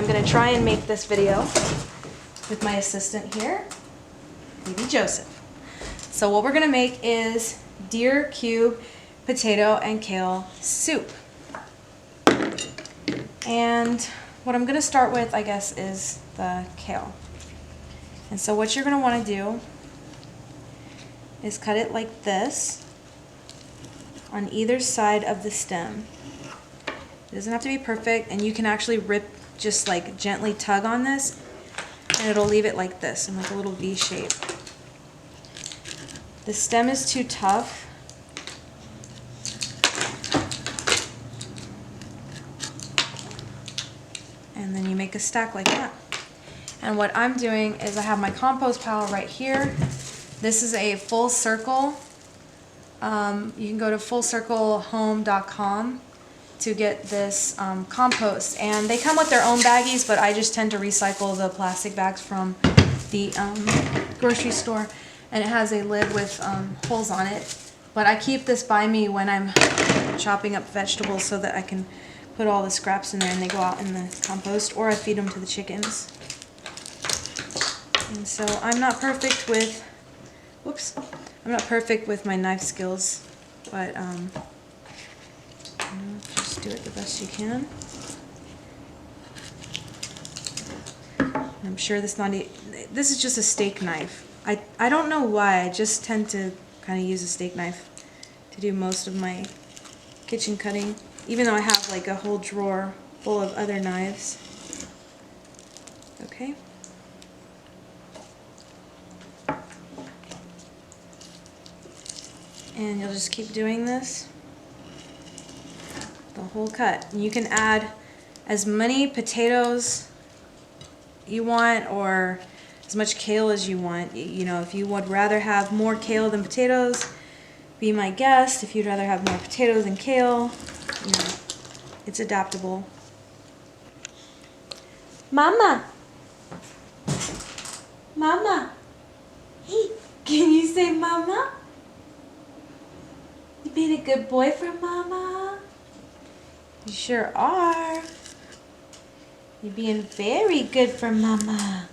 gonna try and make this video with my assistant here, baby Joseph. So what we're gonna make is deer cube potato and kale soup. And what I'm gonna start with, I guess, is the kale. And so what you're gonna wanna do is cut it like this on either side of the stem. It doesn't have to be perfect, and you can actually rip, just like gently tug on this, and it'll leave it like this, in like a little V shape. The stem is too tough. And then you make a stack like that. And what I'm doing is I have my compost pile right here. This is a full circle. You can go to fullcirclehome.com to get this compost, and they come with their own baggies, but I just tend to recycle the plastic bags from the grocery store, and it has a lid with holes on it. But I keep this by me when I'm chopping up vegetables so that I can put all the scraps in there and they go out in the compost, or I feed them to the chickens. And so I'm not perfect with, I'm not perfect with my knife skills, but just do it the best you can. I'm sure this is just a steak knife. I don't know why, I just tend to kind of use a steak knife to do most of my kitchen cutting, even though I have like a whole drawer full of other knives. Okay. And you'll just keep doing this the whole cut. And you can add as many potatoes you want, or as much kale as you want. You know, if you would rather have more kale than potatoes, be my guest. If you'd rather have more potatoes than kale, you know, it's adaptable. Mama! Mama! Hey, can you say mama? You being a good boy for mama? You sure are. You're being very good for mama.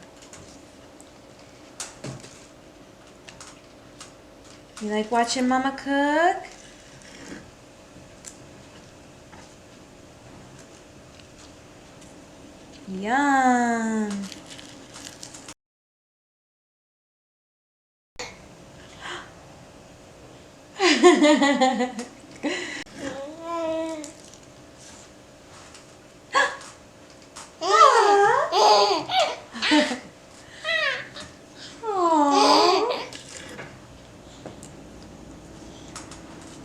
You like watching mama cook? Yum.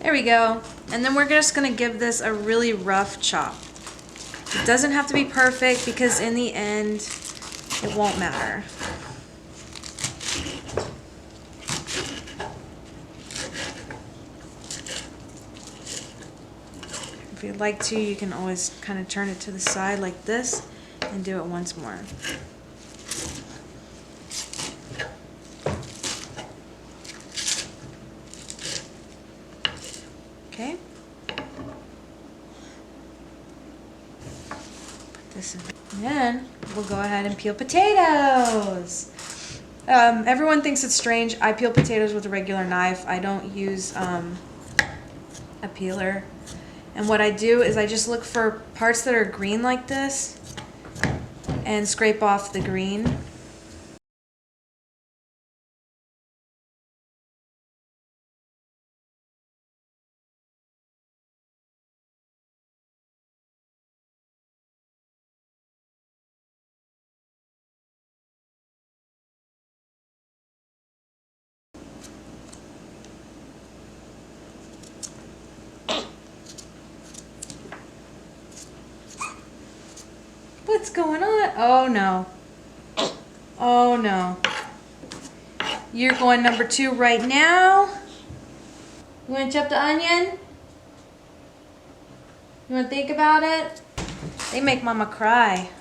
There we go. And then we're just gonna give this a really rough chop. It doesn't have to be perfect, because in the end, it won't matter. If you'd like to, you can always kind of turn it to the side like this and do it once more. Okay. Put this in. And then we'll go ahead and peel potatoes. Everyone thinks it's strange. I peel potatoes with a regular knife. I don't use a peeler. And what I do is I just look for parts that are green like this and scrape off the green. What's going on? Oh no. Oh no. You're going number 2 right now. You want to chop the onion? You want to think about it? They make mama cry.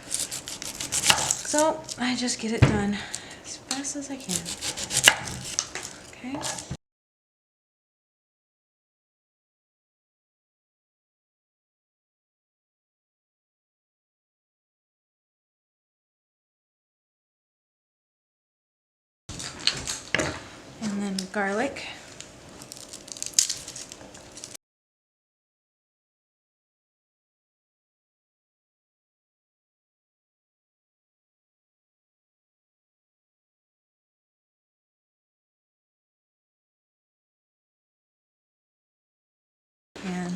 So I just get it done as fast as I can. Okay. garlic. And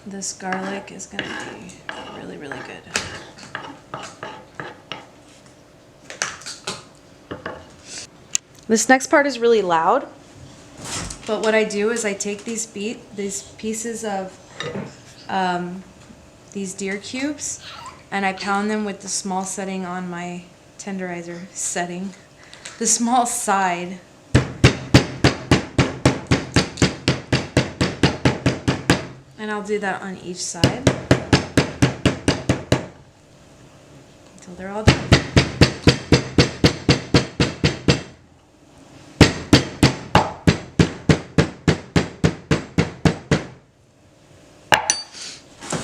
this garlic is going to be really, really good. This next part is really loud, but what I do is I take these pieces of these deer cubes and I pound them with the small setting on my tenderizer setting, the small side. And I'll do that on each side until they're all done.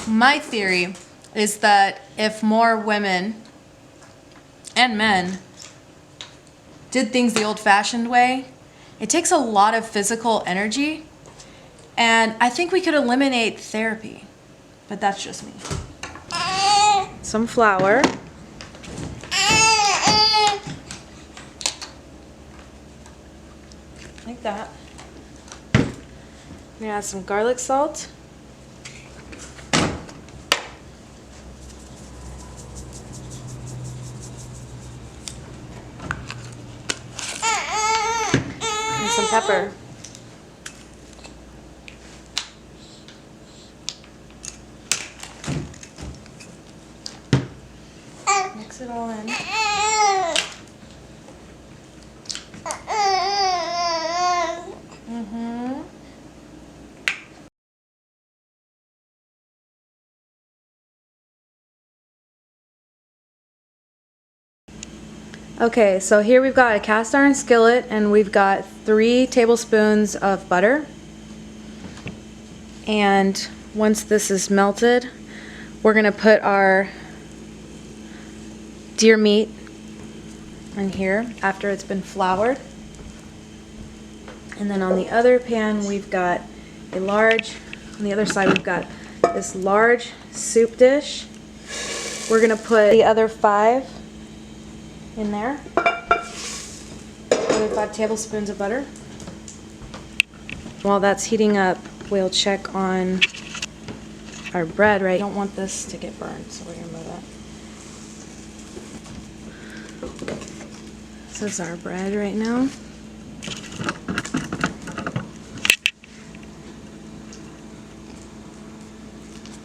My theory is that if more women and men did things the old-fashioned way, it takes a lot of physical energy, and I think we could eliminate therapy, but that's just me. Some flour. Like that. I'm gonna add some garlic salt. And some pepper. Mix it all in. Okay, so here we've got a cast iron skillet and we've got 3 tablespoons of butter. And once this is melted, we're gonna put our deer meat in here after it's been floured. And then on the other pan, we've got on the other side, we've got this large soup dish. We're gonna put the other 5 in there. Another 5 tablespoons of butter. While that's heating up, we'll check on our bread, right? Don't want this to get burned, so we're gonna move that. This is our bread right now.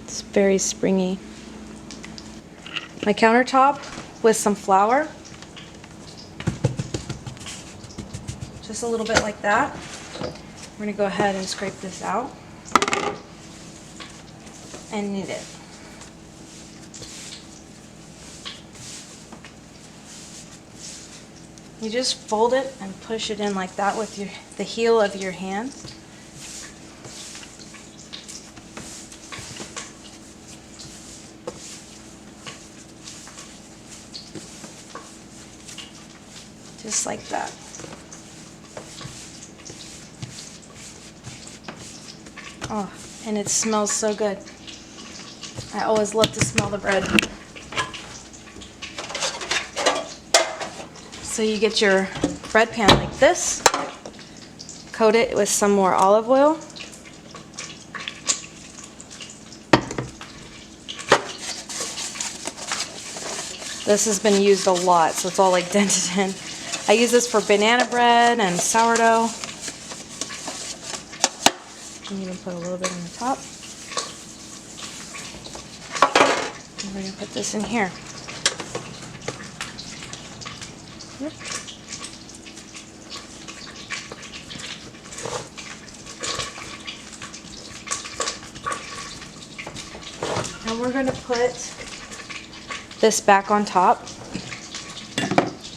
It's very springy. My countertop with some flour. Just a little bit like that. We're gonna go ahead and scrape this out and knead it. You just fold it and push it in like that with the heel of your hand. Just like that. Oh, and it smells so good. I always love to smell the bread. So you get your bread pan like this, coat it with some more olive oil. This has been used a lot, so it's all like dented in. I use this for banana bread and sourdough. You can even put a little bit on the top. And we're going to put this in here. Yep. Now we're going to put this back on top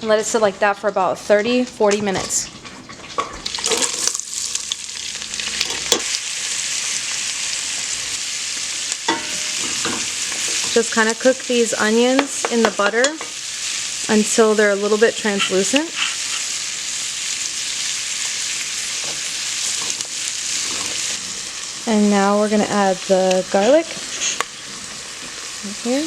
and let it sit like that for about 30-40 minutes. Just kind of cook these onions in the butter until they're a little bit translucent. And now we're going to add the garlic right here.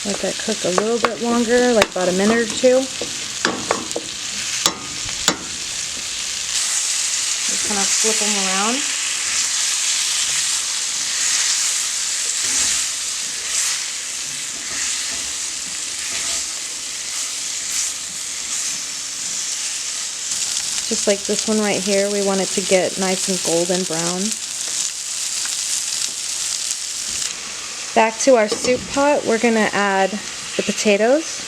Let that cook a little bit longer, like about a minute or two. Just kind of flip them around. Just like this one right here, we want it to get nice and golden brown. Back to our soup pot, we're going to add the potatoes.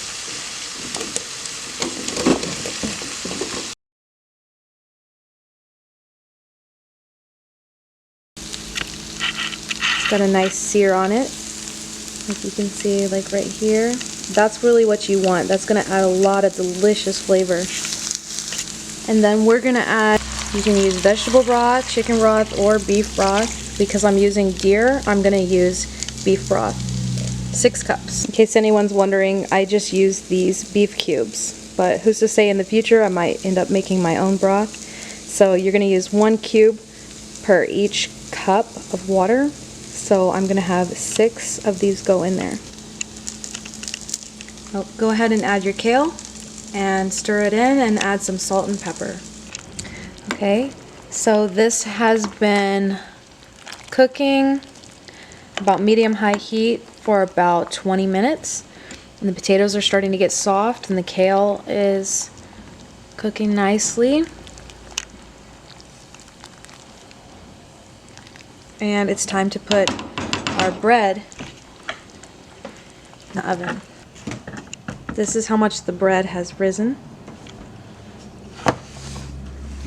It's got a nice sear on it, like you can see, like right here. That's really what you want. That's going to add a lot of delicious flavor. And then we're going to add, you can use vegetable broth, chicken broth, or beef broth. Because I'm using deer, I'm going to use beef broth. 6 cups. In case anyone's wondering, I just use these beef cubes. But who's to say in the future I might end up making my own broth. So you're going to use 1 cube per each cup of water. So I'm going to have 6 of these go in there. Oh, go ahead and add your kale and stir it in and add some salt and pepper. Okay, so this has been cooking about medium-high heat for about 20 minutes. And the potatoes are starting to get soft and the kale is cooking nicely. And it's time to put our bread in the oven. This is how much the bread has risen.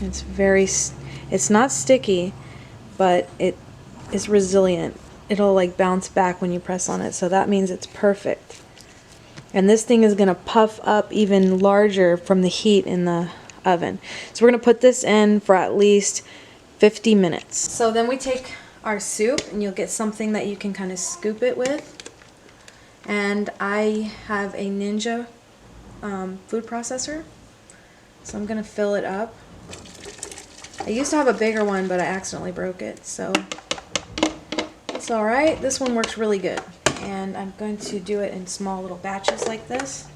It's not sticky, but it is resilient. It'll like bounce back when you press on it, so that means it's perfect. And this thing is gonna puff up even larger from the heat in the oven. So we're gonna put this in for at least 50 minutes. So then we take our soup, and you'll get something that you can kind of scoop it with. And I have a Ninja food processor, so I'm gonna fill it up. I used to have a bigger one, but I accidentally broke it, so it's alright. This one works really good, and I'm going to do it in small little batches like this.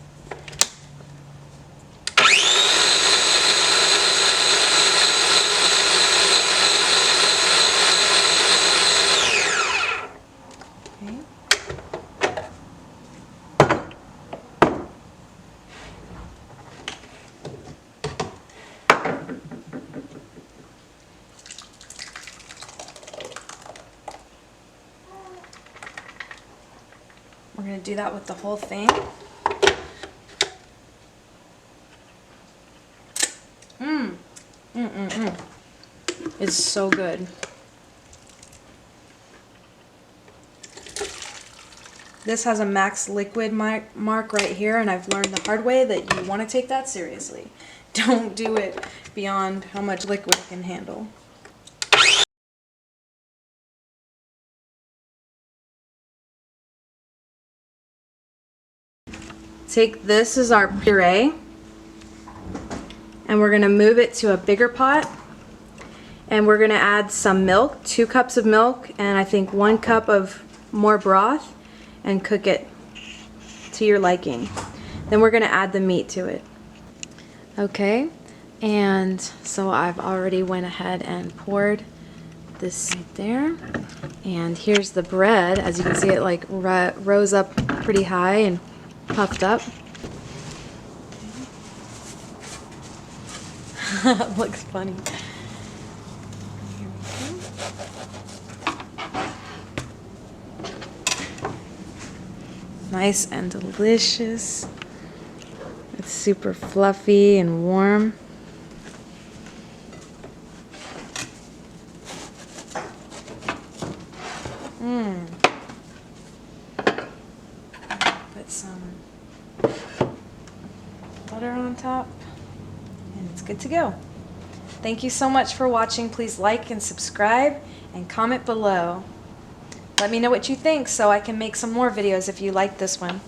Okay. We're going to do that with the whole thing. It's so good. This has a max liquid mark right here, and I've learned the hard way that you want to take that seriously. Don't do it beyond how much liquid it can handle. Take this as our puree, and we're going to move it to a bigger pot, and we're going to add some milk, 2 cups of milk, and I think 1 cup of more broth, and cook it to your liking. Then we're going to add the meat to it. Okay, and so I've already went ahead and poured this right there, and here's the bread. As you can see, it like rose up pretty high and puffed up. Looks funny. Here we go. Nice and delicious. It's super fluffy and warm. butter on top, and it's good to go. Thank you so much for watching. Please like and subscribe and comment below. Let me know what you think so I can make some more videos if you like this one.